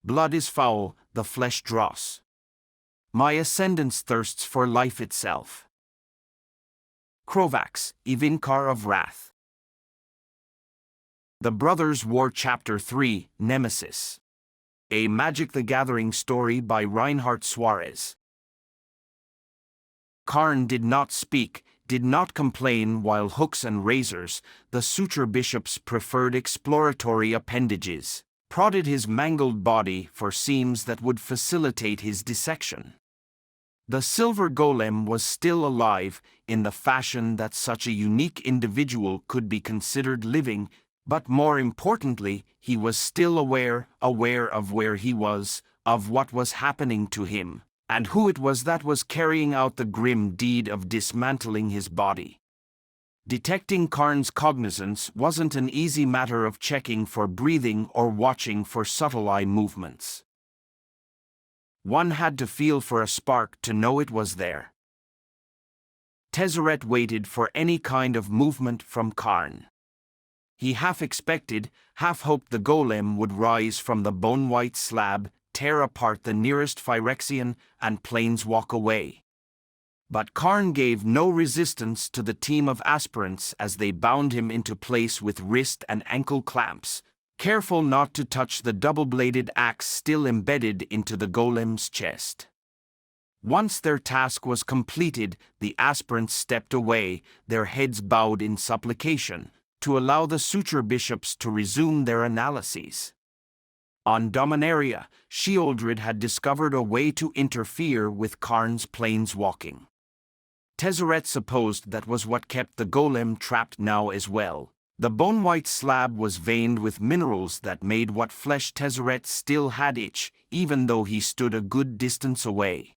Blood is foul, the flesh dross. My ascendance thirsts for life itself. Krovax, Evinkar of Wrath. The Brothers War Chapter 3, Nemesis. A Magic the Gathering story by Reinhardt Suarez. Karn did not speak, did not complain while hooks and razors, the suture bishop's preferred exploratory appendages, prodded his mangled body for seams that would facilitate his dissection. The silver golem was still alive in the fashion that such a unique individual could be considered living, but more importantly, he was still aware of where he was, of what was happening to him, and who it was that was carrying out the grim deed of dismantling his body. Detecting Karn's cognizance wasn't an easy matter of checking for breathing or watching for subtle eye movements. One had to feel for a spark to know it was there. Tezzeret waited for any kind of movement from Karn. He half expected, half hoped the golem would rise from the bone-white slab, tear apart the nearest Phyrexian, and planeswalk away. But Karn gave no resistance to the team of aspirants as they bound him into place with wrist and ankle clamps, careful not to touch the double-bladed axe still embedded into the golem's chest. Once their task was completed, the aspirants stepped away, their heads bowed in supplication, to allow the suture bishops to resume their analyses. On Dominaria, Sheoldred had discovered a way to interfere with Karn's planeswalking. Tezzeret supposed that was what kept the golem trapped now as well. The bone-white slab was veined with minerals that made what flesh Tezzeret still had itch, even though he stood a good distance away.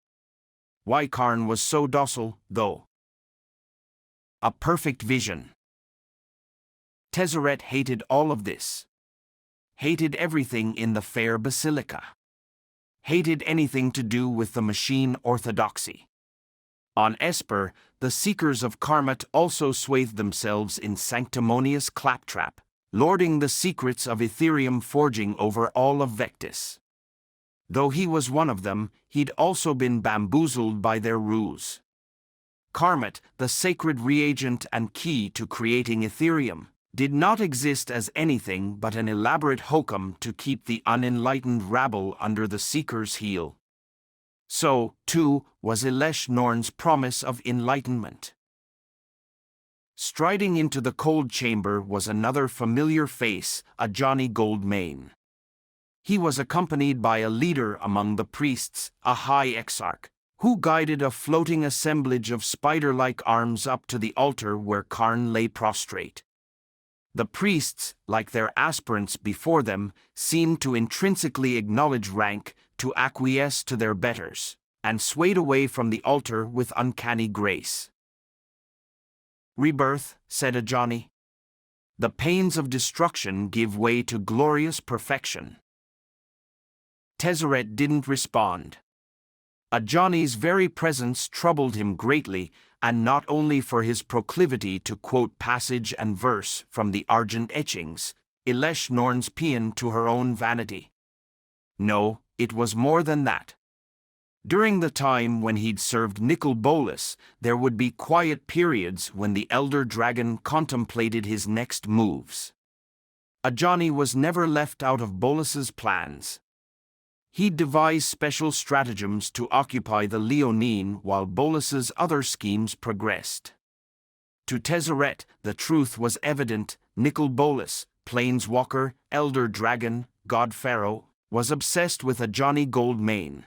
Why Karn was so docile, though? A perfect vision. Tezzeret hated all of this. Hated everything in the fair basilica. Hated anything to do with the machine orthodoxy. On Esper, the Seekers of Karmat also swathed themselves in sanctimonious claptrap, lording the secrets of Ethereum forging over all of Vectis. Though he was one of them, he'd also been bamboozled by their ruse. Karmat, the sacred reagent and key to creating Ethereum, did not exist as anything but an elaborate hokum to keep the unenlightened rabble under the Seeker's heel. So, too, was Elesh Norn's promise of enlightenment. Striding into the cold chamber was another familiar face, a Johnny Goldmane. He was accompanied by a leader among the priests, a high exarch, who guided a floating assemblage of spider-like arms up to the altar where Karn lay prostrate. The priests, like their aspirants before them, seemed to intrinsically acknowledge rank, to acquiesce to their betters, and swayed away from the altar with uncanny grace. "Rebirth," said a Johnny. "The pains of destruction give way to glorious perfection." Tezzeret didn't respond. A Johnny's very presence troubled him greatly, and not only for his proclivity to quote passage and verse from the argent etchings, Elesh Norn's paean to her own vanity. No, it was more than that. During the time when he'd served Nicol Bolas, there would be quiet periods when the Elder Dragon contemplated his next moves. A Johnny was never left out of Bolas's plans. He'd devise special stratagems to occupy the Leonine while Bolas's other schemes progressed. To Tezzeret, the truth was evident. Nicol Bolas, Planeswalker, Elder Dragon, God Pharaoh, was obsessed with a Johnny Goldmane.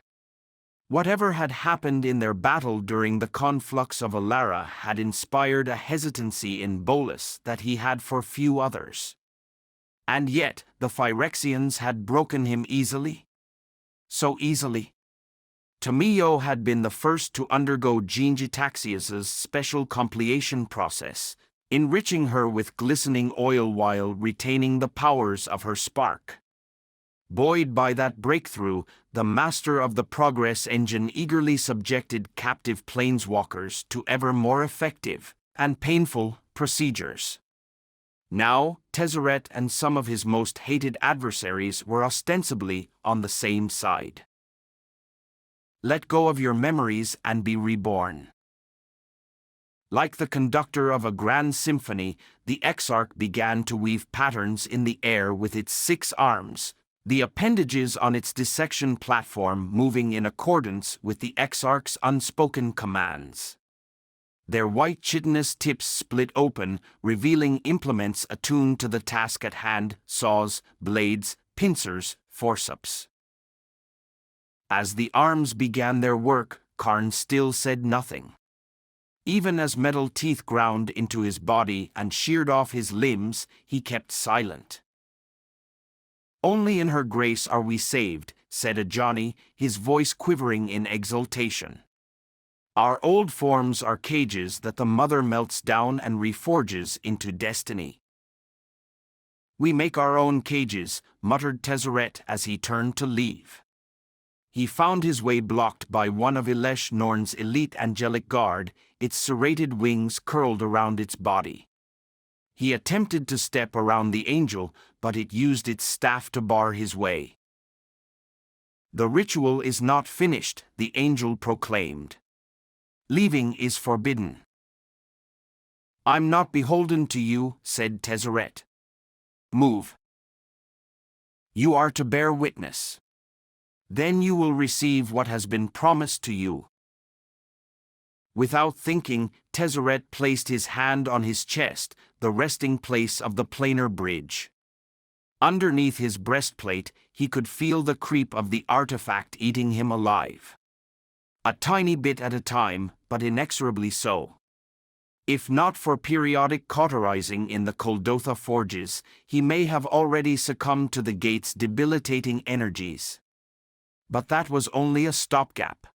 Whatever had happened in their battle during the conflux of Alara had inspired a hesitancy in Bolas that he had for few others. And yet, the Phyrexians had broken him easily. So easily. Tomio had been the first to undergo Gingitaxias's special completion process, enriching her with glistening oil while retaining the powers of her spark. Buoyed by that breakthrough, the master of the progress engine eagerly subjected captive planeswalkers to ever more effective and painful procedures. Now, Tezzeret and some of his most hated adversaries were ostensibly on the same side. Let go of your memories and be reborn. Like the conductor of a grand symphony, the Exarch began to weave patterns in the air with its 6 arms, the appendages on its dissection platform moving in accordance with the Exarch's unspoken commands. Their white chitinous tips split open, revealing implements attuned to the task at hand: saws, blades, pincers, forceps. As the arms began their work, Karn still said nothing. Even as metal teeth ground into his body and sheared off his limbs, he kept silent. "Only in her grace are we saved," said Ajani, his voice quivering in exultation. "Our old forms are cages that the mother melts down and reforges into destiny." "We make our own cages," muttered Tezzeret as he turned to leave. He found his way blocked by one of Elesh Norn's elite angelic guard, its serrated wings curled around its body. He attempted to step around the angel, but it used its staff to bar his way. "The ritual is not finished," the angel proclaimed. "Leaving is forbidden." "I'm not beholden to you," said Tezzeret. "Move. You are to bear witness. Then you will receive what has been promised to you." Without thinking, Tezzeret placed his hand on his chest, the resting place of the planar bridge. Underneath his breastplate, he could feel the creep of the artifact eating him alive. A tiny bit at a time, but inexorably so. If not for periodic cauterizing in the Kuldotha forges, he may have already succumbed to the gate's debilitating energies. But that was only a stopgap.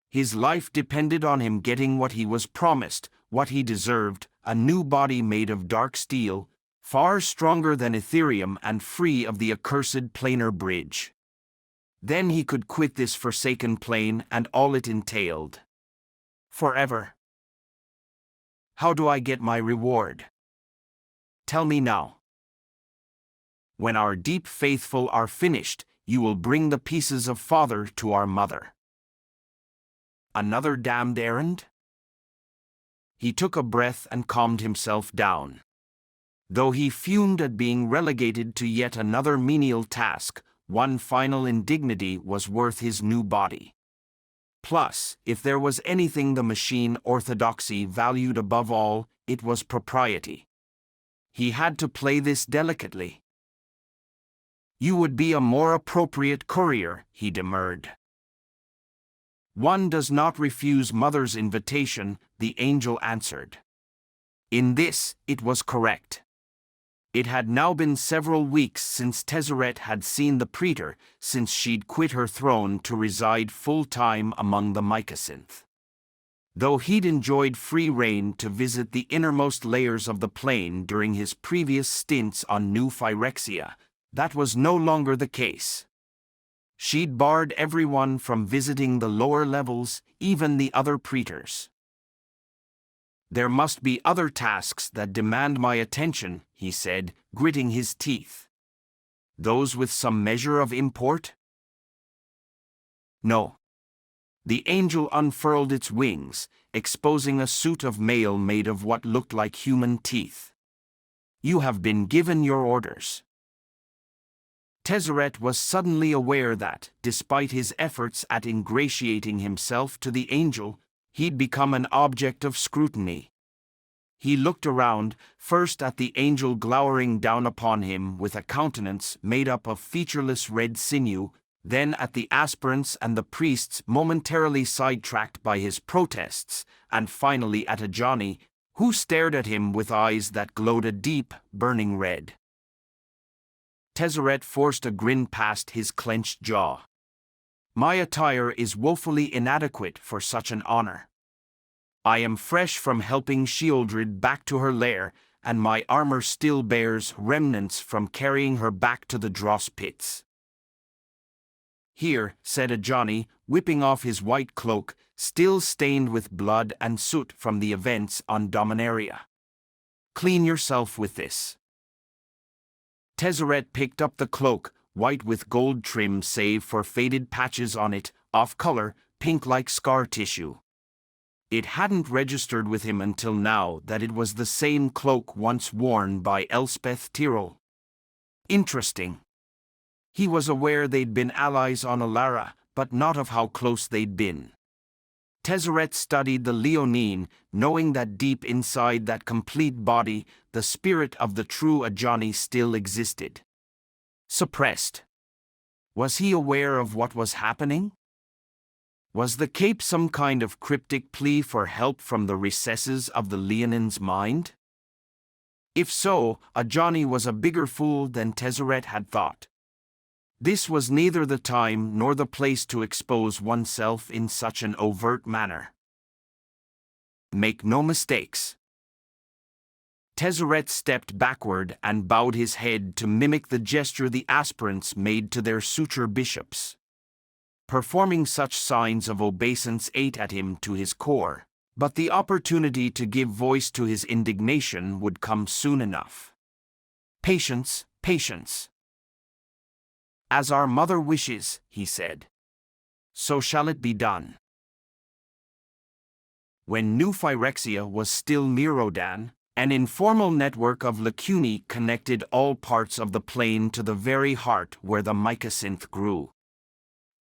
His life depended on him getting what he was promised, what he deserved: a new body made of dark steel, far stronger than Ethereum and free of the accursed planar bridge. Then he could quit this forsaken plane and all it entailed. Forever. "How do I get my reward? Tell me now." "When our deep faithful are finished, you will bring the pieces of father to our mother." Another damned errand? He took a breath and calmed himself down. Though he fumed at being relegated to yet another menial task, one final indignity was worth his new body. Plus, if there was anything the machine orthodoxy valued above all, it was propriety. He had to play this delicately. "You would be a more appropriate courier," he demurred. "One does not refuse mother's invitation," the angel answered. In this, it was correct. It had now been several weeks since Tezzeret had seen the Praetor, since she'd quit her throne to reside full-time among the Mycosynth. Though he'd enjoyed free rein to visit the innermost layers of the plane during his previous stints on New Phyrexia, that was no longer the case. She'd barred everyone from visiting the lower levels, even the other Praetors. "There must be other tasks that demand my attention," he said, gritting his teeth. "Those with some measure of import?" "No." The angel unfurled its wings, exposing a suit of mail made of what looked like human teeth. "You have been given your orders." Tezzeret was suddenly aware that, despite his efforts at ingratiating himself to the angel, he'd become an object of scrutiny. He looked around, first at the angel glowering down upon him with a countenance made up of featureless red sinew, then at the aspirants and the priests momentarily sidetracked by his protests, and finally at Ajani, who stared at him with eyes that glowed a deep, burning red. Tezzeret forced a grin past his clenched jaw. "My attire is woefully inadequate for such an honor. I am fresh from helping Sheoldred back to her lair, and my armor still bears remnants from carrying her back to the dross pits." "Here," said Ajani, whipping off his white cloak, still stained with blood and soot from the events on Dominaria. Clean yourself with this. Tezzeret picked up the cloak, white with gold trim save for faded patches on it, off-color, pink like scar tissue. It hadn't registered with him until now that it was the same cloak once worn by Elspeth Tyrrell. Interesting. He was aware they'd been allies on Alara, but not of how close they'd been. Tezzeret studied the Leonine, knowing that deep inside that complete body, the spirit of the true Ajani still existed. Suppressed. Was he aware of what was happening? Was the cape some kind of cryptic plea for help from the recesses of the Leonin's mind? If so, Ajani was a bigger fool than Tezzeret had thought. This was neither the time nor the place to expose oneself in such an overt manner. Make no mistakes. Tezzeret stepped backward and bowed his head to mimic the gesture the aspirants made to their suture bishops. Performing such signs of obeisance ate at him to his core, but the opportunity to give voice to his indignation would come soon enough. Patience, patience. As our mother wishes, he said. So shall it be done. When New Phyrexia was still Mirodan, an informal network of lacunae connected all parts of the plain to the very heart where the mycosynth grew.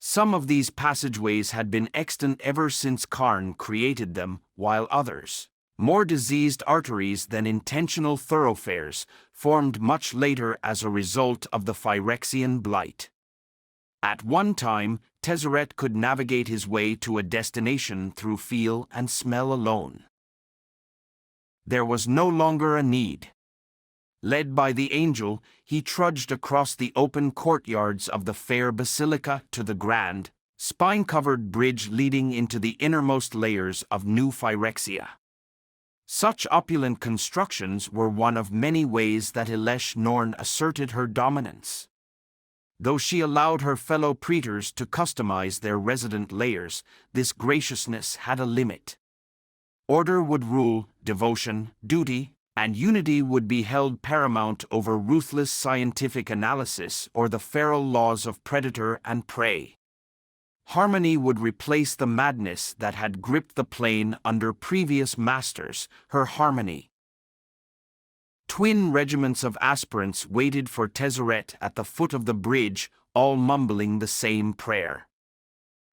Some of these passageways had been extant ever since Karn created them, while others, more diseased arteries than intentional thoroughfares, formed much later as a result of the Phyrexian blight. At one time, Tezzeret could navigate his way to a destination through feel and smell alone. There was no longer a need. Led by the angel, he trudged across the open courtyards of the fair basilica to the grand, spine-covered bridge leading into the innermost layers of New Phyrexia. Such opulent constructions were one of many ways that Elesh Norn asserted her dominance. Though she allowed her fellow praetors to customize their resident layers, this graciousness had a limit. Order would rule, devotion, duty, and unity would be held paramount over ruthless scientific analysis or the feral laws of predator and prey. Harmony would replace the madness that had gripped the plane under previous masters, her harmony. Twin regiments of aspirants waited for Tezzeret at the foot of the bridge, all mumbling the same prayer.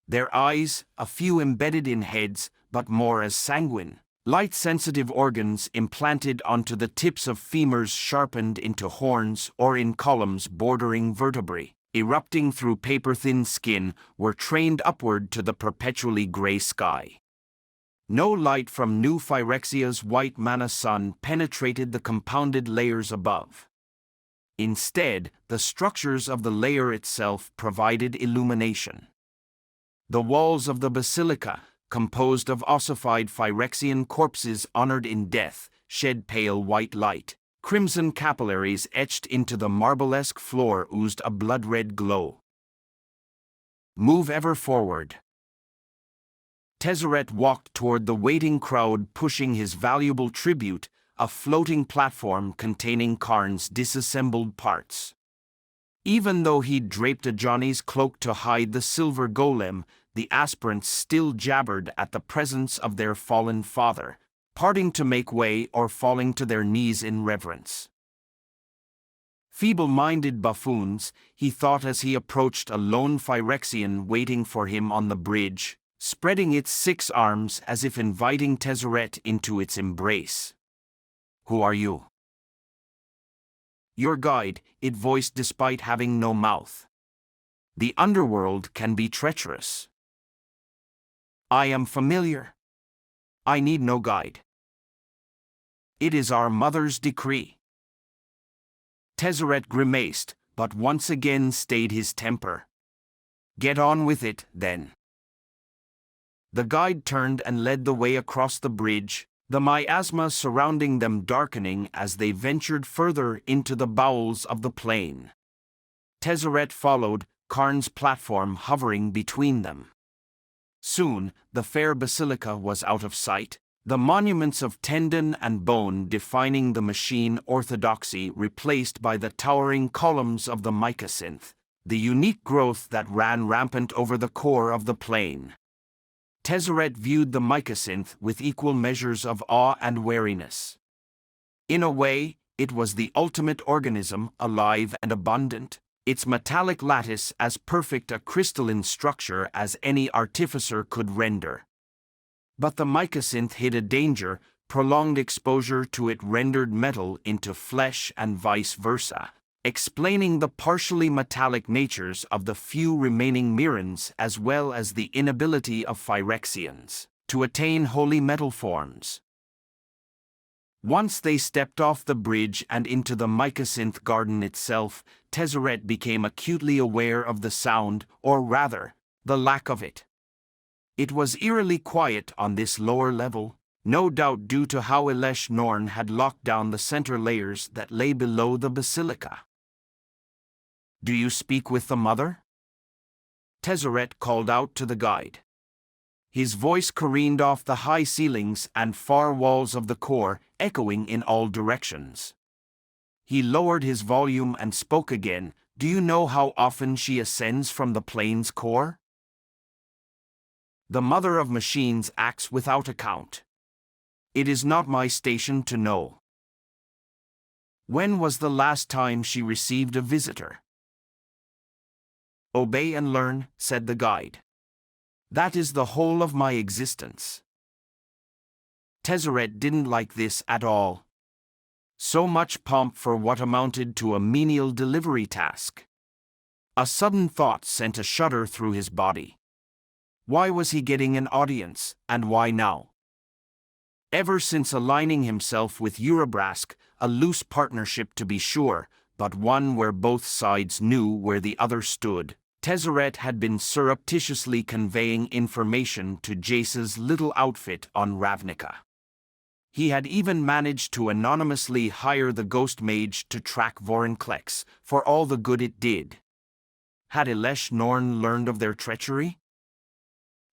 Their eyes, a few embedded in heads, but more as sanguine, light-sensitive organs implanted onto the tips of femurs sharpened into horns or in columns bordering vertebrae, erupting through paper-thin skin, were trained upward to the perpetually gray sky. No light from New Phyrexia's white mana sun penetrated the compounded layers above. Instead, the structures of the layer itself provided illumination. The walls of the basilica, composed of ossified Phyrexian corpses honored in death, shed pale white light. Crimson capillaries etched into the marblesque floor oozed a blood-red glow. Move ever forward. Tezzeret walked toward the waiting crowd pushing his valuable tribute, a floating platform containing Karn's disassembled parts. Even though he'd draped Ajani's cloak to hide the silver golem, the aspirants still jabbered at the presence of their fallen father, parting to make way or falling to their knees in reverence. Feeble-minded buffoons, he thought as he approached a lone Phyrexian waiting for him on the bridge, spreading its 6 arms as if inviting Tezzeret into its embrace. Who are you? Your guide, it voiced despite having no mouth. The underworld can be treacherous. I am familiar. I need no guide. It is our mother's decree. Tezzeret grimaced, but once again stayed his temper. Get on with it, then. The guide turned and led the way across the bridge, the miasma surrounding them darkening as they ventured further into the bowels of the plain. Tezzeret followed, Karn's platform hovering between them. Soon, the fair basilica was out of sight, The monuments of tendon and bone defining the machine orthodoxy replaced by the towering columns of the mycosynth, the unique growth that ran rampant over the core of the plane. Tezzeret viewed the mycosynth with equal measures of awe and wariness. In a way, it was the ultimate organism, alive and abundant, its metallic lattice as perfect a crystalline structure as any artificer could render. But the mycosynth hid a danger. Prolonged exposure to it rendered metal into flesh and vice versa, explaining the partially metallic natures of the few remaining myrans as well as the inability of Phyrexians to attain holy metal forms. Once they stepped off the bridge and into the mycosynth garden itself, Tezzeret became acutely aware of the sound, or rather, the lack of it. It was eerily quiet on this lower level, no doubt due to how Elesh Norn had locked down the center layers that lay below the basilica. "Do you speak with the mother?" Tezzeret called out to the guide. His voice careened off the high ceilings and far walls of the core, echoing in all directions. He lowered his volume and spoke again. "Do you know how often she ascends from the plane's core?" "The mother of machines acts without account. It is not my station to know." "When was the last time she received a visitor?" "Obey and learn," said the guide. "That is the whole of my existence." Tezzeret didn't like this at all. So much pomp for what amounted to a menial delivery task. A sudden thought sent a shudder through his body. Why was he getting an audience, and why now? Ever since aligning himself with Urabrask, a loose partnership to be sure, but one where both sides knew where the other stood, Tezzeret had been surreptitiously conveying information to Jace's little outfit on Ravnica. He had even managed to anonymously hire the ghost mage to track Vorinclex, for all the good it did. Had Elesh Norn learned of their treachery?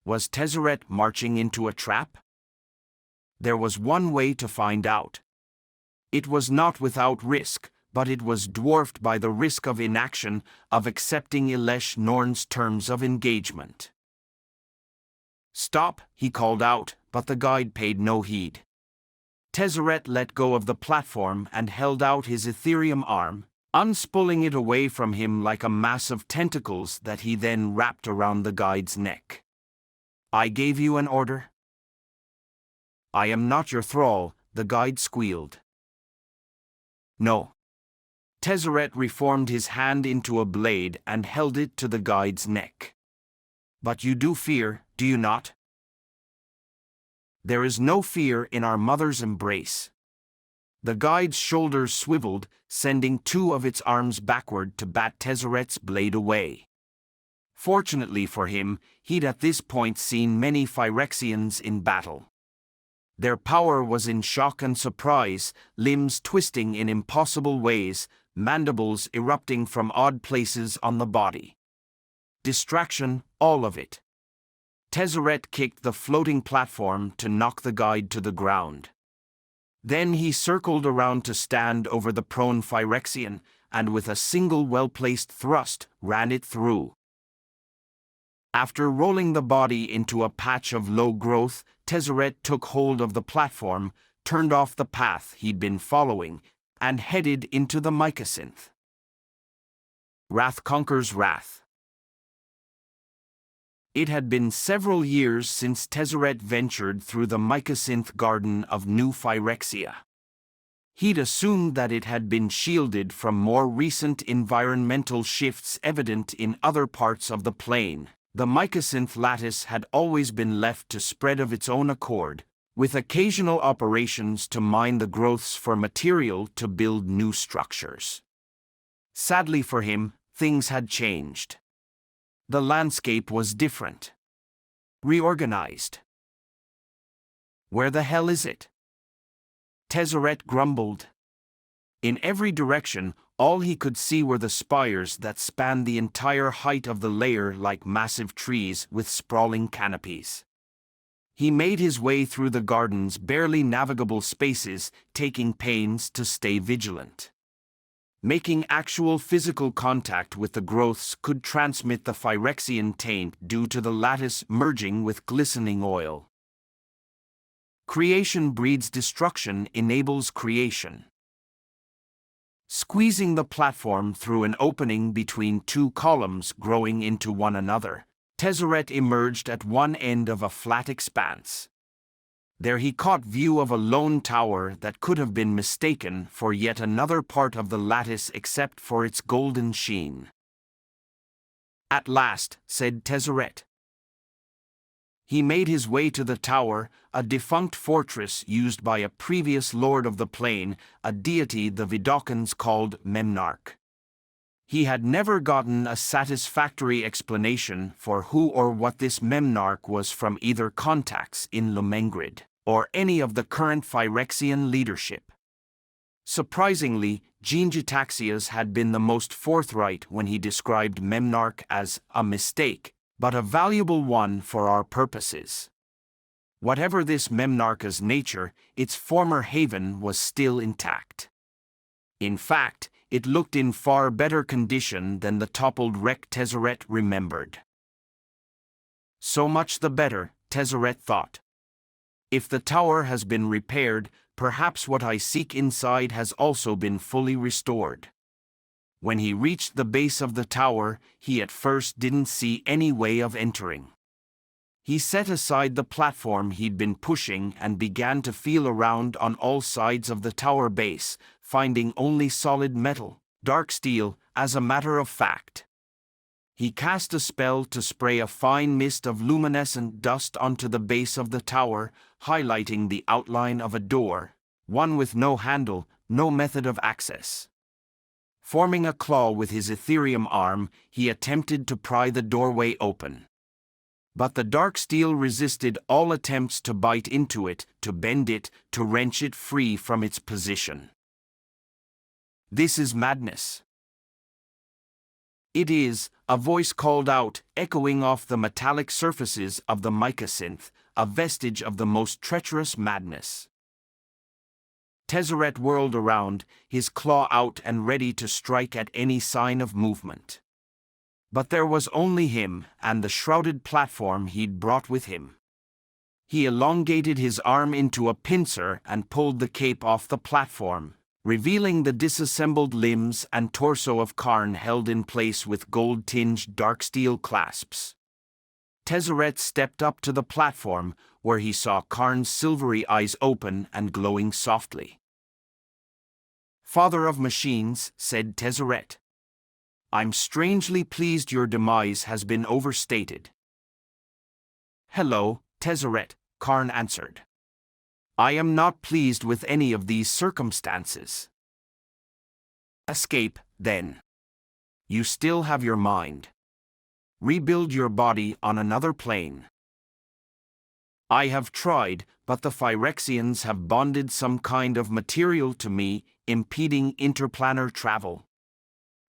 Was Tezzeret marching into a trap? There was one way to find out. It was not without risk, but it was dwarfed by the risk of inaction, of accepting Elesh Norn's terms of engagement. "Stop," he called out, but the guide paid no heed. Tezzeret let go of the platform and held out his ethereum arm, unspooling it away from him like a mass of tentacles that he then wrapped around the guide's neck. "I gave you an order?" "I am not your thrall," the guide squealed. "No." Tezzeret reformed his hand into a blade and held it to the guide's neck. "But you do fear, do you not?" "There is no fear in our mother's embrace." The guide's shoulders swiveled, sending two of its arms backward to bat Tezzeret's blade away. Fortunately for him, he'd at this point seen many Phyrexians in battle. Their power was in shock and surprise, limbs twisting in impossible ways, mandibles erupting from odd places on the body. Distraction, all of it. Tezzeret kicked the floating platform to knock the guide to the ground. Then he circled around to stand over the prone Phyrexian, and with a single well-placed thrust, ran it through. After rolling the body into a patch of low growth, Tezzeret took hold of the platform, turned off the path he'd been following, and headed into the mycosynth. Wrath conquers wrath. It had been several years since Tezzeret ventured through the mycosynth garden of New Phyrexia. He'd assumed that it had been shielded from more recent environmental shifts evident in other parts of the plane. The mycosynth lattice had always been left to spread of its own accord, with occasional operations to mine the growths for material to build new structures. Sadly for him, things had changed. The landscape was different. Reorganized. "Where the hell is it?" Tezzeret grumbled. In every direction, all he could see were the spires that spanned the entire height of the layer like massive trees with sprawling canopies. He made his way through the garden's barely navigable spaces, taking pains to stay vigilant. Making actual physical contact with the growths could transmit the Phyrexian taint due to the lattice merging with glistening oil. Creation breeds destruction, enables creation. Squeezing the platform through an opening between two columns growing into one another, Tezzeret emerged at one end of a flat expanse. There he caught view of a lone tower that could have been mistaken for yet another part of the lattice except for its golden sheen. "At last," said Tezzeret. He made his way to the tower, a defunct fortress used by a previous lord of the plain, a deity the Vidocans called Memnarch. He had never gotten a satisfactory explanation for who or what this Memnarch was from either contacts in Lumengrid or any of the current Phyrexian leadership. Surprisingly, Gingitaxias had been the most forthright when he described Memnarch as a mistake, but a valuable one for our purposes. Whatever this Memnarch's nature, its former haven was still intact. In fact, it looked in far better condition than the toppled wreck Tezzeret remembered. So much the better, Tezzeret thought. If the tower has been repaired, perhaps what I seek inside has also been fully restored. When he reached the base of the tower, he at first didn't see any way of entering. He set aside the platform he'd been pushing and began to feel around on all sides of the tower base, finding only solid metal, dark steel, as a matter of fact. He cast a spell to spray a fine mist of luminescent dust onto the base of the tower, highlighting the outline of a door, one with no handle, no method of access. Forming a claw with his ethereum arm, he attempted to pry the doorway open. But the dark steel resisted all attempts to bite into it, to bend it, to wrench it free from its position. "This is madness." "It is," a voice called out, echoing off the metallic surfaces of the micasynth, a vestige of the most treacherous madness. Tezzeret whirled around, his claw out and ready to strike at any sign of movement. But there was only him and the shrouded platform he'd brought with him. He elongated his arm into a pincer and pulled the cape off the platform, revealing the disassembled limbs and torso of Karn held in place with gold-tinged dark steel clasps. Tezzeret stepped up to the platform, where he saw Karn's silvery eyes open and glowing softly. "Father of machines," said Tezzeret. "I'm strangely pleased your demise has been overstated." "Hello, Tezzeret," Karn answered. "I am not pleased with any of these circumstances." "Escape, then. You still have your mind. Rebuild your body on another plane." "I have tried, but the Phyrexians have bonded some kind of material to me, impeding interplanar travel.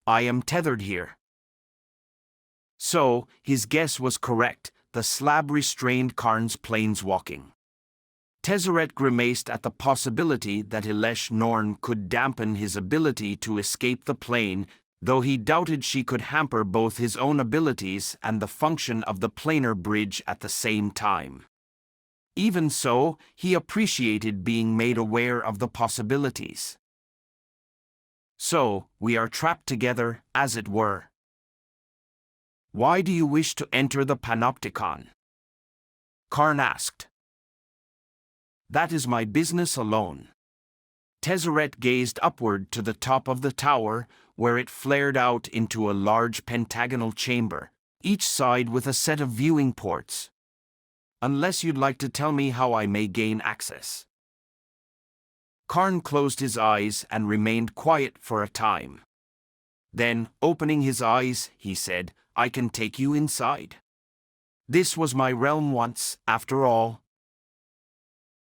I am tethered here." So, his guess was correct, the slab restrained Karn's planeswalking. Tezzeret grimaced at the possibility that Elesh Norn could dampen his ability to escape the plane, though he doubted she could hamper both his own abilities and the function of the planar bridge at the same time. Even so, he appreciated being made aware of the possibilities. "So, we are trapped together, as it were. Why do you wish to enter the Panopticon?" Karn asked. "That is my business alone." Tezzeret gazed upward to the top of the tower, where it flared out into a large pentagonal chamber, each side with a set of viewing ports. "Unless you'd like to tell me how I may gain access." Karn closed his eyes and remained quiet for a time. Then, opening his eyes, he said, "I can take you inside. This was my realm once, after all."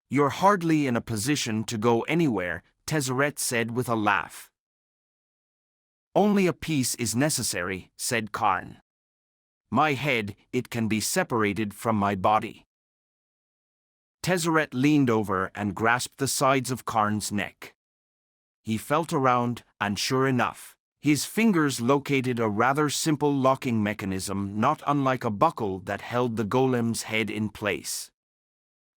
"You're hardly in a position to go anywhere," Tezzeret said with a laugh. "Only a piece is necessary," said Karn. "My head, it can be separated from my body." Tezzeret leaned over and grasped the sides of Karn's neck. He felt around, and sure enough, his fingers located a rather simple locking mechanism not unlike a buckle that held the golem's head in place.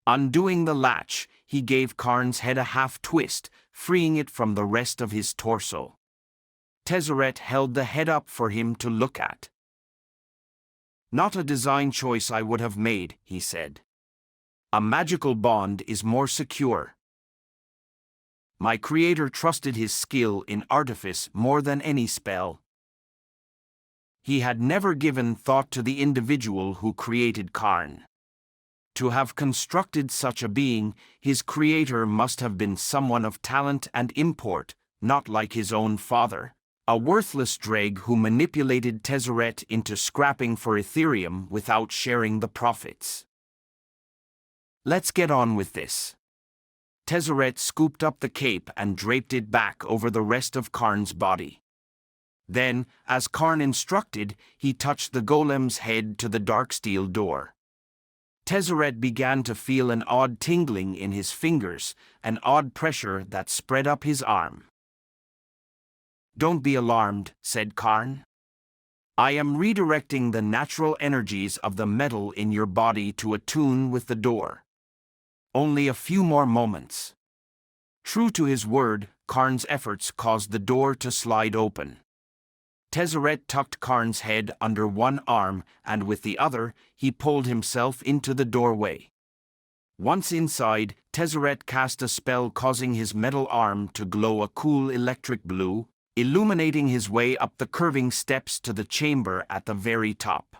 Undoing the latch, he gave Karn's head a half-twist, freeing it from the rest of his torso. Tezzeret held the head up for him to look at. "Not a design choice I would have made," he said. "A magical bond is more secure. My creator trusted his skill in artifice more than any spell." He had never given thought to the individual who created Karn. To have constructed such a being, his creator must have been someone of talent and import, not like his own father, a worthless dreg who manipulated Tezzeret into scrapping for Ethereum without sharing the profits. "Let's get on with this." Tezzeret scooped up the cape and draped it back over the rest of Karn's body. Then, as Karn instructed, he touched the golem's head to the dark steel door. Tezzeret began to feel an odd tingling in his fingers, an odd pressure that spread up his arm. "Don't be alarmed," said Karn. "I am redirecting the natural energies of the metal in your body to attune with the door. Only a few more moments." True to his word, Karn's efforts caused the door to slide open. Tezzeret tucked Karn's head under one arm, and with the other, he pulled himself into the doorway. Once inside, Tezzeret cast a spell causing his metal arm to glow a cool electric blue, illuminating his way up the curving steps to the chamber at the very top.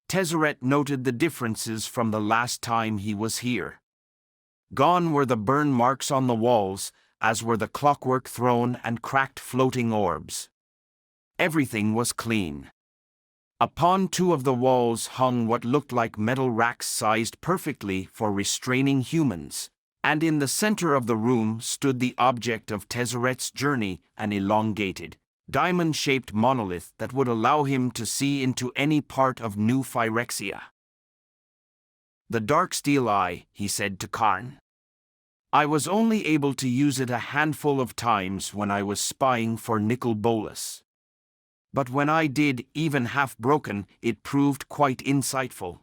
Tezzeret noted the differences from the last time he was here. Gone were the burn marks on the walls, as were the clockwork throne and cracked floating orbs. Everything was clean. Upon two of the walls hung what looked like metal racks sized perfectly for restraining humans, and in the center of the room stood the object of Tezzeret's journey, an elongated, diamond-shaped monolith that would allow him to see into any part of New Phyrexia. "The dark steel eye," he said to Karn. "I was only able to use it a handful of times when I was spying for Nicol Bolas. But when I did, even half-broken, it proved quite insightful."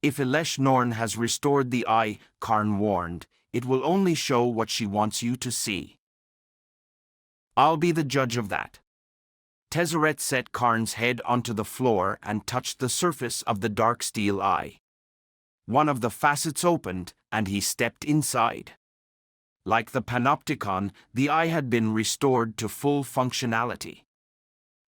"If Elesh Norn has restored the eye," Karn warned, "it will only show what she wants you to see. I'll be the judge of that." Tezzeret set Karn's head onto the floor and touched the surface of the dark steel eye. One of the facets opened, and he stepped inside. Like the panopticon, the eye had been restored to full functionality.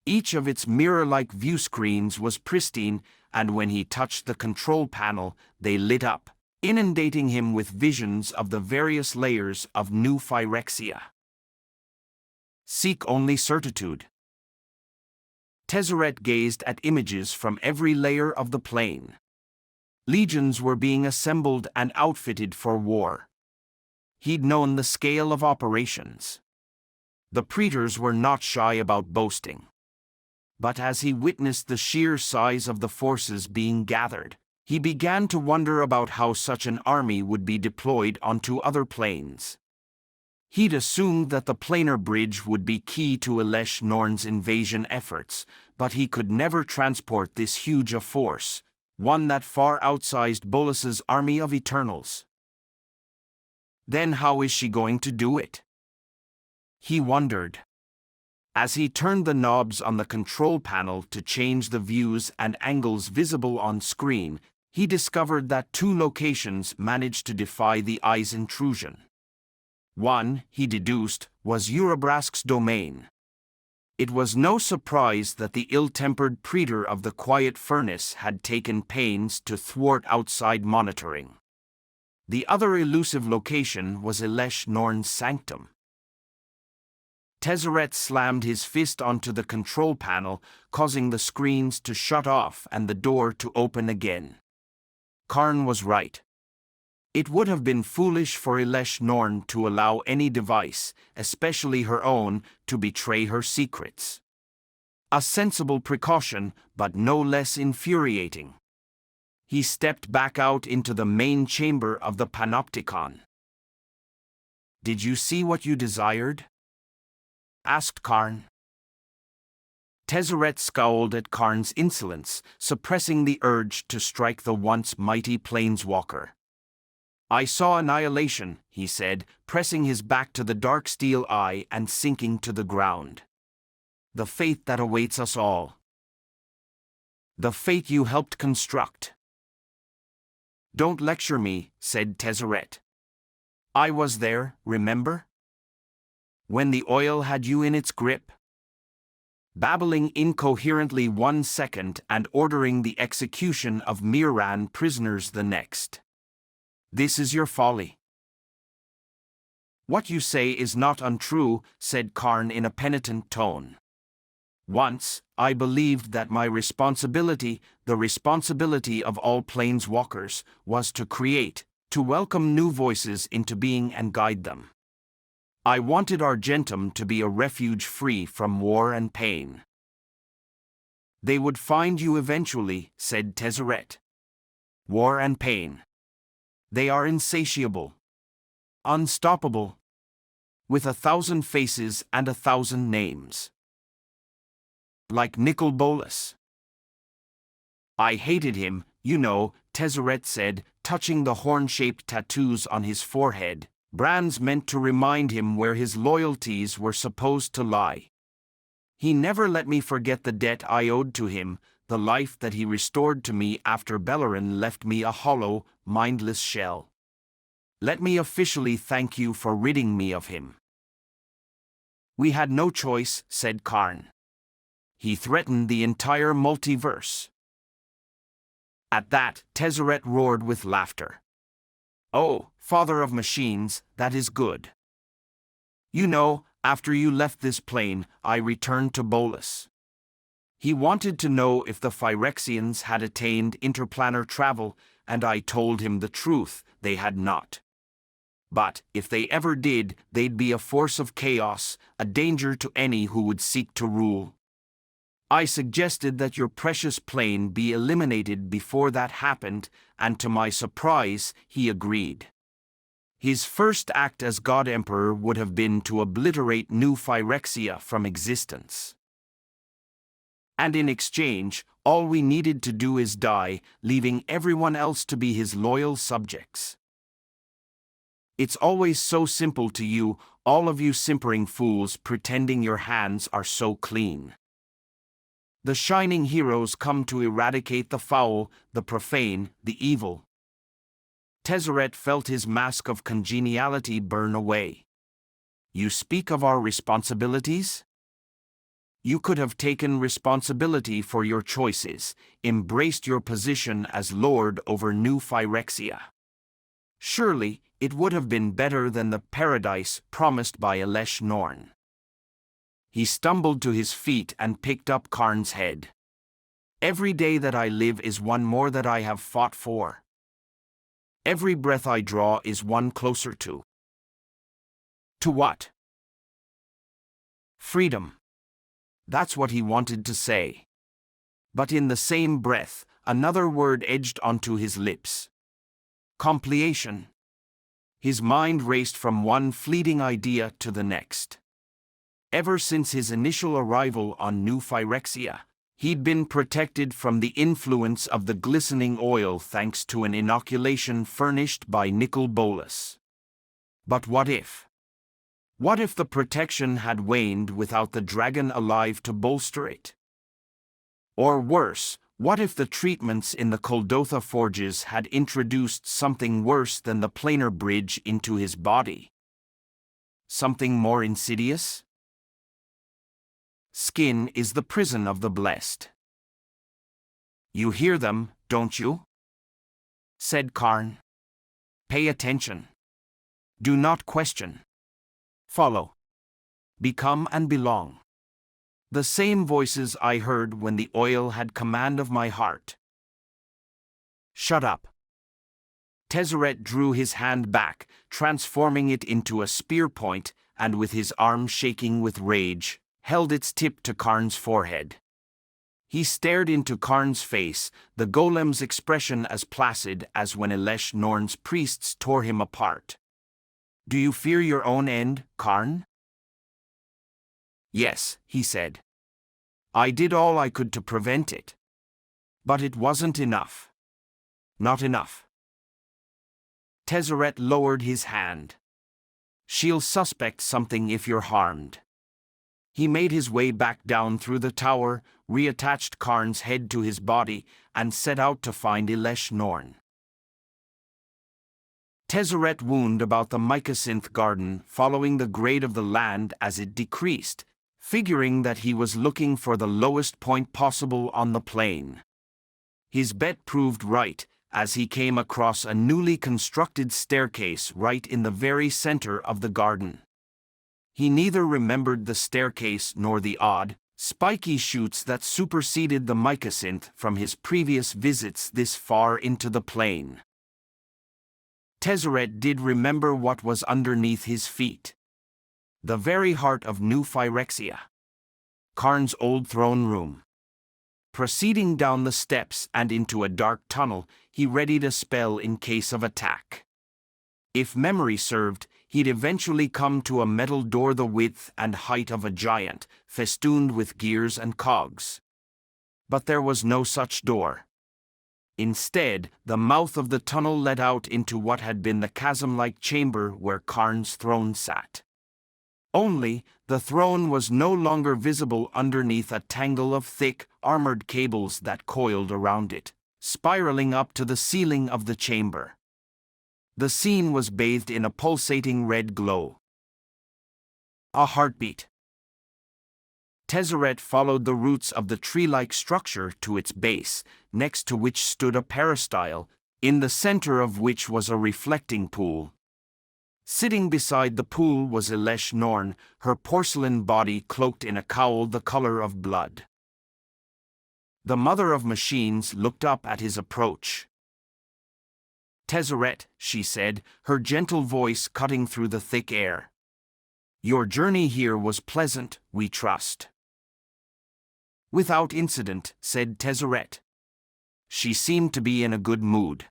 Each of its mirror-like view screens was pristine, and when he touched the control panel, they lit up, inundating him with visions of the various layers of New Phyrexia. "Seek only certitude." Tezzeret gazed at images from every layer of the plane. Legions were being assembled and outfitted for war. He'd known the scale of operations. The praetors were not shy about boasting. But as he witnessed the sheer size of the forces being gathered, he began to wonder about how such an army would be deployed onto other planes. He'd assumed that the planar bridge would be key to Elesh Norn's invasion efforts, but he could never transport this huge a force, one that far outsized Bolas's army of Eternals. Then how is she going to do it? He wondered. As he turned the knobs on the control panel to change the views and angles visible on screen, he discovered that two locations managed to defy the eye's intrusion. One, he deduced, was Urabrask's domain. It was no surprise that the ill-tempered praetor of the Quiet Furnace had taken pains to thwart outside monitoring. The other elusive location was Elesh Norn's sanctum. Tezzeret slammed his fist onto the control panel, causing the screens to shut off and the door to open again. Karn was right. It would have been foolish for Elesh Norn to allow any device, especially her own, to betray her secrets. A sensible precaution, but no less infuriating. He stepped back out into the main chamber of the panopticon. "Did you see what you desired?" asked Karn. Tezzeret scowled at Karn's insolence, suppressing the urge to strike the once mighty planeswalker. "I saw annihilation," he said, pressing his back to the dark steel eye and sinking to the ground. "The fate that awaits us all. The fate you helped construct." "Don't lecture me," said Tezzeret. "I was there, remember? When the oil had you in its grip, babbling incoherently one second and ordering the execution of Miran prisoners the next. This is your folly." "What you say is not untrue," said Karn in a penitent tone. "Once, I believed that my responsibility, the responsibility of all planeswalkers, was to create, to welcome new voices into being and guide them. I wanted Argentum to be a refuge free from war and pain." "They would find you eventually," said Tezzeret. "War and pain. They are insatiable. Unstoppable. With 1,000 faces and 1,000 names. Like Nicol Bolas." "I hated him, you know," Tezzeret said, touching the horn-shaped tattoos on his forehead, brands meant to remind him where his loyalties were supposed to lie. "He never let me forget the debt I owed to him, the life that he restored to me after Beleren left me a hollow, mindless shell. Let me officially thank you for ridding me of him." "We had no choice," said Karn. "He threatened the entire multiverse." At that, Tezzeret roared with laughter. "Oh, father of machines, that is good. You know, after you left this plane, I returned to Bolas. He wanted to know if the Phyrexians had attained interplanar travel, and I told him the truth, they had not. But, if they ever did, they'd be a force of chaos, a danger to any who would seek to rule. I suggested that your precious plane be eliminated before that happened, and to my surprise, he agreed. His first act as God Emperor would have been to obliterate New Phyrexia from existence. And in exchange, all we needed to do is die, leaving everyone else to be his loyal subjects. It's always so simple to you, all of you simpering fools pretending your hands are so clean. The shining heroes come to eradicate the foul, the profane, the evil." Tezzeret felt his mask of congeniality burn away. "You speak of our responsibilities? You could have taken responsibility for your choices, embraced your position as Lord over New Phyrexia. Surely, it would have been better than the paradise promised by Elesh Norn." He stumbled to his feet and picked up Karn's head. "Every day that I live is one more that I have fought for. Every breath I draw is one closer to." "To what?" "Freedom." That's what he wanted to say. But in the same breath, another word edged onto his lips. Completion. His mind raced from one fleeting idea to the next. Ever since his initial arrival on New Phyrexia, he'd been protected from the influence of the glistening oil thanks to an inoculation furnished by Nicol Bolas. But what if? What if the protection had waned without the dragon alive to bolster it? Or worse, what if the treatments in the Kuldotha forges had introduced something worse than the planar bridge into his body? Something more insidious? Skin is the prison of the blessed. "You hear them, don't you?" said Karn. "Pay attention. Do not question. Follow. Become and belong. The same voices I heard when the oil had command of my heart." "Shut up." Tezzeret drew his hand back, transforming it into a spear point, and with his arm shaking with rage, held its tip to Karn's forehead. He stared into Karn's face, the golem's expression as placid as when Elesh Norn's priests tore him apart. "Do you fear your own end, Karn?" "Yes," he said. "I did all I could to prevent it. But it wasn't enough. Not enough." Tezzeret lowered his hand. "She'll suspect something if you're harmed." He made his way back down through the tower, reattached Karn's head to his body, and set out to find Elesh Norn. Tezzeret wound about the mycosynth garden, following the grade of the land as it decreased, figuring that he was looking for the lowest point possible on the plain. His bet proved right, as he came across a newly constructed staircase right in the very center of the garden. He neither remembered the staircase nor the odd, spiky shoots that superseded the mycosynth from his previous visits this far into the plain. Tezzeret did remember what was underneath his feet. The very heart of New Phyrexia. Karn's old throne room. Proceeding down the steps and into a dark tunnel, he readied a spell in case of attack. If memory served, he'd eventually come to a metal door the width and height of a giant, festooned with gears and cogs. But there was no such door. Instead, the mouth of the tunnel led out into what had been the chasm-like chamber where Karn's throne sat. Only, the throne was no longer visible underneath a tangle of thick, armored cables that coiled around it, spiraling up to the ceiling of the chamber. The scene was bathed in a pulsating red glow. A heartbeat. Tezzeret followed the roots of the tree-like structure to its base, next to which stood a peristyle, in the center of which was a reflecting pool. Sitting beside the pool was Elesh Norn, her porcelain body cloaked in a cowl the color of blood. The mother of machines looked up at his approach. "Tezzeret," she said, her gentle voice cutting through the thick air. "Your journey here was pleasant, we trust." "Without incident," said Tezzeret. She seemed to be in a good mood.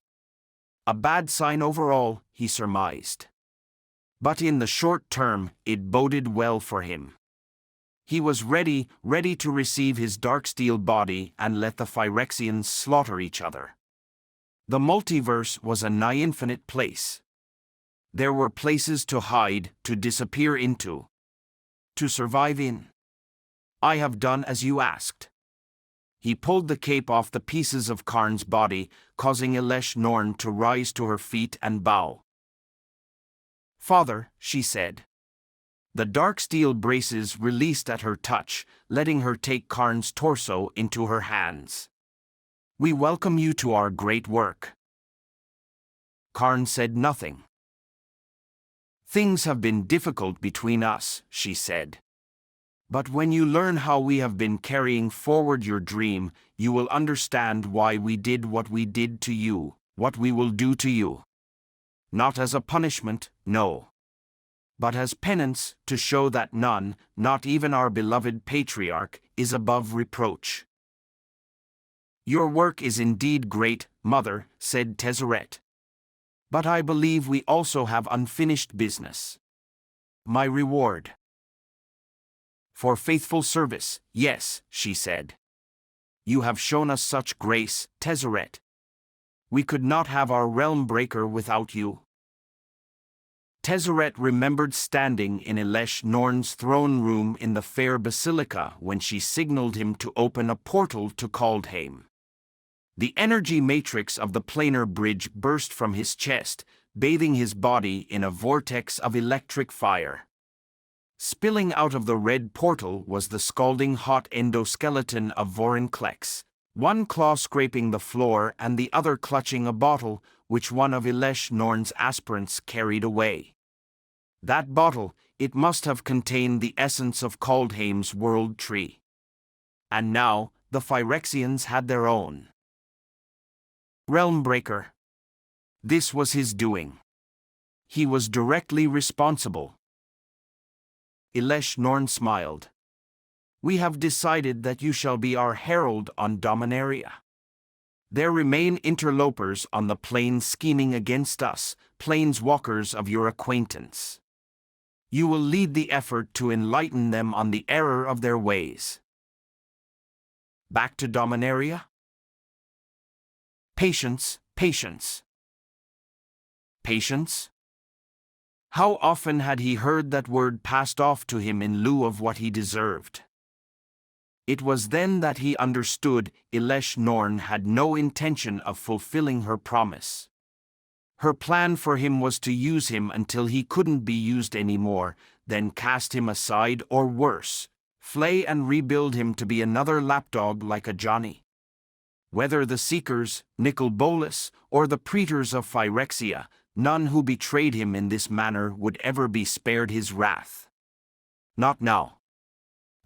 A bad sign overall, he surmised. But in the short term, it boded well for him. He was ready to receive his dark steel body and let the Phyrexians slaughter each other. The multiverse was a nigh-infinite place. There were places to hide, to disappear into, to survive in. "I have done as you asked." He pulled the cape off the pieces of Karn's body, causing Elesh Norn to rise to her feet and bow. "Father," she said. The dark steel braces released at her touch, letting her take Karn's torso into her hands. "We welcome you to our great work." Karn said nothing. "Things have been difficult between us," she said. "But when you learn how we have been carrying forward your dream, you will understand why we did what we did to you, what we will do to you. Not as a punishment, no. But as penance, to show that none, not even our beloved patriarch, is above reproach." "Your work is indeed great, Mother," said Tezzeret. "But I believe we also have unfinished business. My reward." "For faithful service, yes," she said. "You have shown us such grace, Tezzeret. We could not have our realm breaker without you." Tezzeret remembered standing in Elesh Norn's throne room in the fair basilica when she signaled him to open a portal to Kaldheim. The energy matrix of the planar bridge burst from his chest, bathing his body in a vortex of electric fire. Spilling out of the red portal was the scalding hot endoskeleton of Vorinclex, one claw scraping the floor and the other clutching a bottle, which one of Elesh Norn's aspirants carried away. That bottle, it must have contained the essence of Kaldheim's world tree. And now, the Phyrexians had their own Realmbreaker. This was his doing. He was directly responsible. Elesh Norn smiled. We have decided that you shall be our herald on Dominaria. There remain interlopers on the plain scheming against us, planeswalkers of your acquaintance. You will lead the effort to enlighten them on the error of their ways. Back to Dominaria? Patience, patience. Patience? How often had he heard that word passed off to him in lieu of what he deserved? It was then that he understood Elesh Norn had no intention of fulfilling her promise. Her plan for him was to use him until he couldn't be used anymore, then cast him aside or worse, flay and rebuild him to be another lapdog like a Johnny. Whether the Seekers, Nicol Bolas, or the Praetors of Phyrexia, none who betrayed him in this manner would ever be spared his wrath. Not now.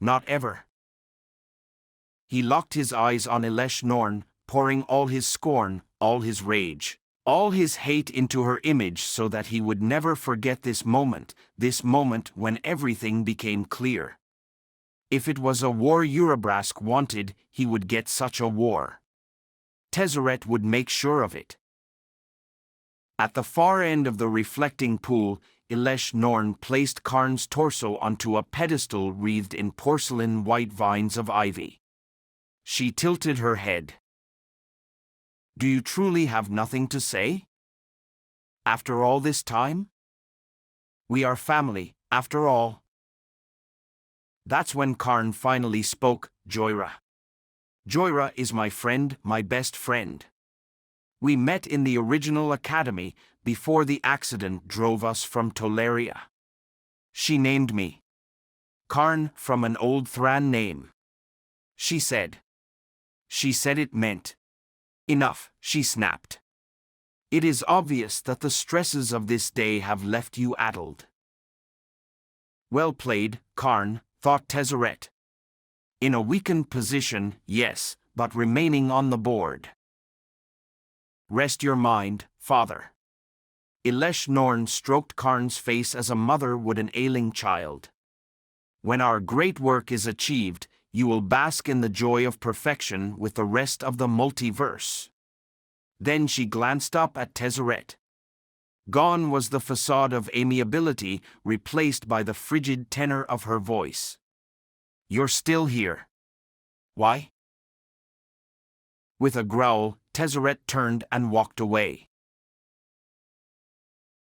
Not ever. He locked his eyes on Elesh Norn, pouring all his scorn, all his rage, all his hate into her image so that he would never forget this moment when everything became clear. If it was a war Urabrask wanted, he would get such a war. Tezzeret would make sure of it. At the far end of the reflecting pool, Elesh Norn placed Karn's torso onto a pedestal wreathed in porcelain white vines of ivy. She tilted her head. Do you truly have nothing to say? After all this time? We are family, after all. That's when Karn finally spoke, Joyra. Joyra is my friend, my best friend. We met in the original academy before the accident drove us from Toleria. She named me Karn from an old Thran name. She said it meant enough, she snapped. It is obvious that the stresses of this day have left you addled. Well played, Karn, thought Tezzeret. In a weakened position, yes, but remaining on the board. Rest your mind, father. Elesh Norn stroked Karn's face as a mother would an ailing child. When our great work is achieved, you will bask in the joy of perfection with the rest of the multiverse. Then she glanced up at Tezzeret. Gone was the facade of amiability, replaced by the frigid tenor of her voice. You're still here. Why? With a growl, Tezzeret turned and walked away.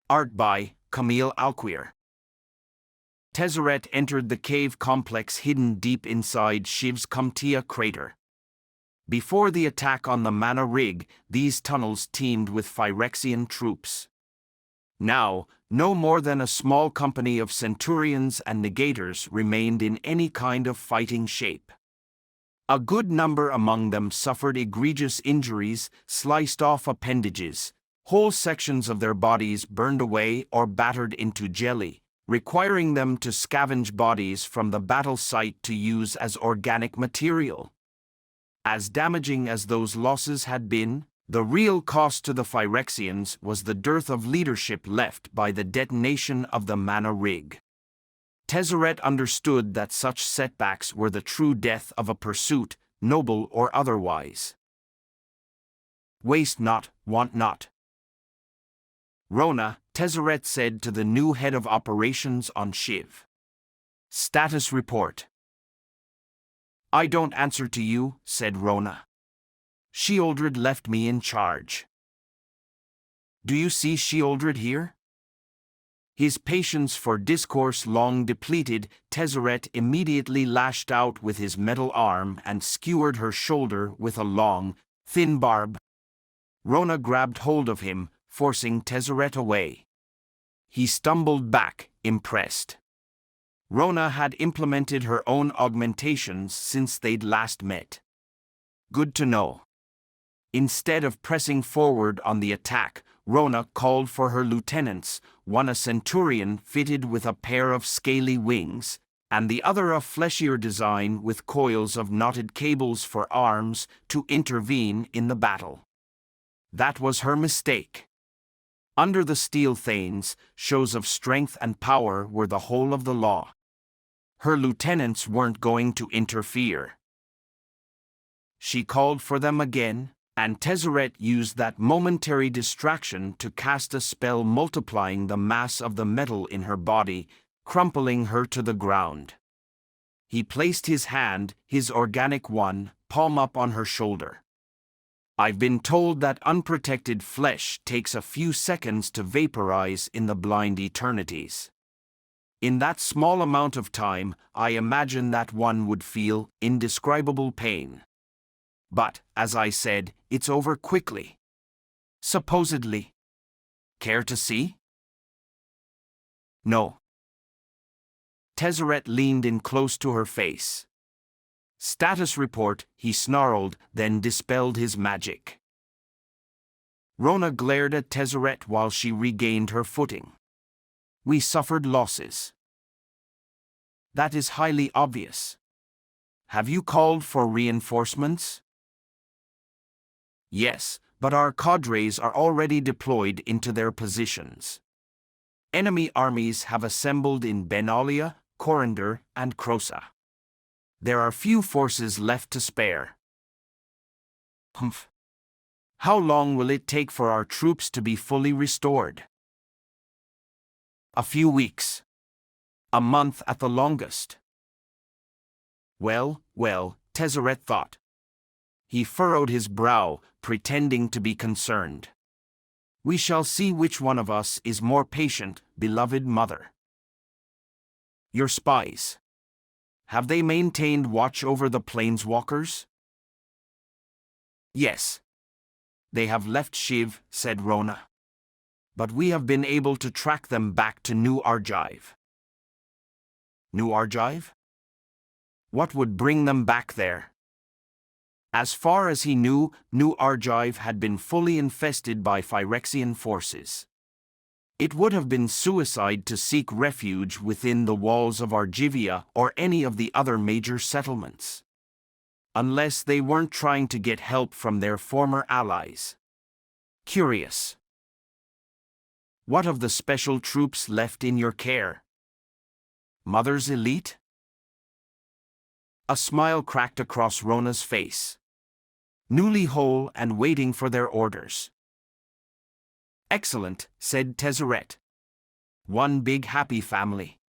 Art by Camille Alquier. Tezzeret entered the cave complex hidden deep inside Shiv's Kumtia crater. Before the attack on the Mana Rig, these tunnels teemed with Phyrexian troops. Now, no more than a small company of Centurions and Negators remained in any kind of fighting shape. A good number among them suffered egregious injuries, sliced off appendages, whole sections of their bodies burned away or battered into jelly, requiring them to scavenge bodies from the battle site to use as organic material. As damaging as those losses had been, the real cost to the Phyrexians was the dearth of leadership left by the detonation of the Mana Rig. Tezzeret understood that such setbacks were the true death of a pursuit, noble or otherwise. Waste not, want not. Rona, Tezzeret said to the new head of operations on Shiv. Status report. I don't answer to you, said Rona. Sheoldred left me in charge. Do you see Sheoldred here? His patience for discourse long depleted, Tezzeret immediately lashed out with his metal arm and skewered her shoulder with a long, thin barb. Rona grabbed hold of him, forcing Tezzeret away. He stumbled back, impressed. Rona had implemented her own augmentations since they'd last met. Good to know. Instead of pressing forward on the attack, Rona called for her lieutenants, one a centurion fitted with a pair of scaly wings, and the other a fleshier design with coils of knotted cables for arms, to intervene in the battle. That was her mistake. Under the steel thanes, shows of strength and power were the whole of the law. Her lieutenants weren't going to interfere. She called for them again, and Tezzeret used that momentary distraction to cast a spell multiplying the mass of the metal in her body, crumpling her to the ground. He placed his hand, his organic one, palm up on her shoulder. I've been told that unprotected flesh takes a few seconds to vaporize in the blind eternities. In that small amount of time, I imagine that one would feel indescribable pain. But, as I said, it's over quickly. Supposedly. Care to see? No. Tezzeret leaned in close to her face. Status report, he snarled, then dispelled his magic. Rona glared at Tezzeret while she regained her footing. We suffered losses. That is highly obvious. Have you called for reinforcements? Yes, but our cadres are already deployed into their positions. Enemy armies have assembled in Benalia, Coriander, and Crosa. There are few forces left to spare. Humph. How long will it take for our troops to be fully restored? A few weeks. A month at the longest. Well, Tezzeret thought. He furrowed his brow, pretending to be concerned. We shall see which one of us is more patient, beloved mother. Your spies. Have they maintained watch over the planeswalkers? Yes. They have left Shiv, said Rona. But we have been able to track them back to New Argive. New Argive? What would bring them back there? As far as he knew, New Argive had been fully infested by Phyrexian forces. It would have been suicide to seek refuge within the walls of Argivia or any of the other major settlements. Unless they weren't trying to get help from their former allies. Curious. What of the special troops left in your care? Mother's elite? A smile cracked across Rona's face. Newly whole and waiting for their orders. Excellent, said Tezzeret. One big happy family.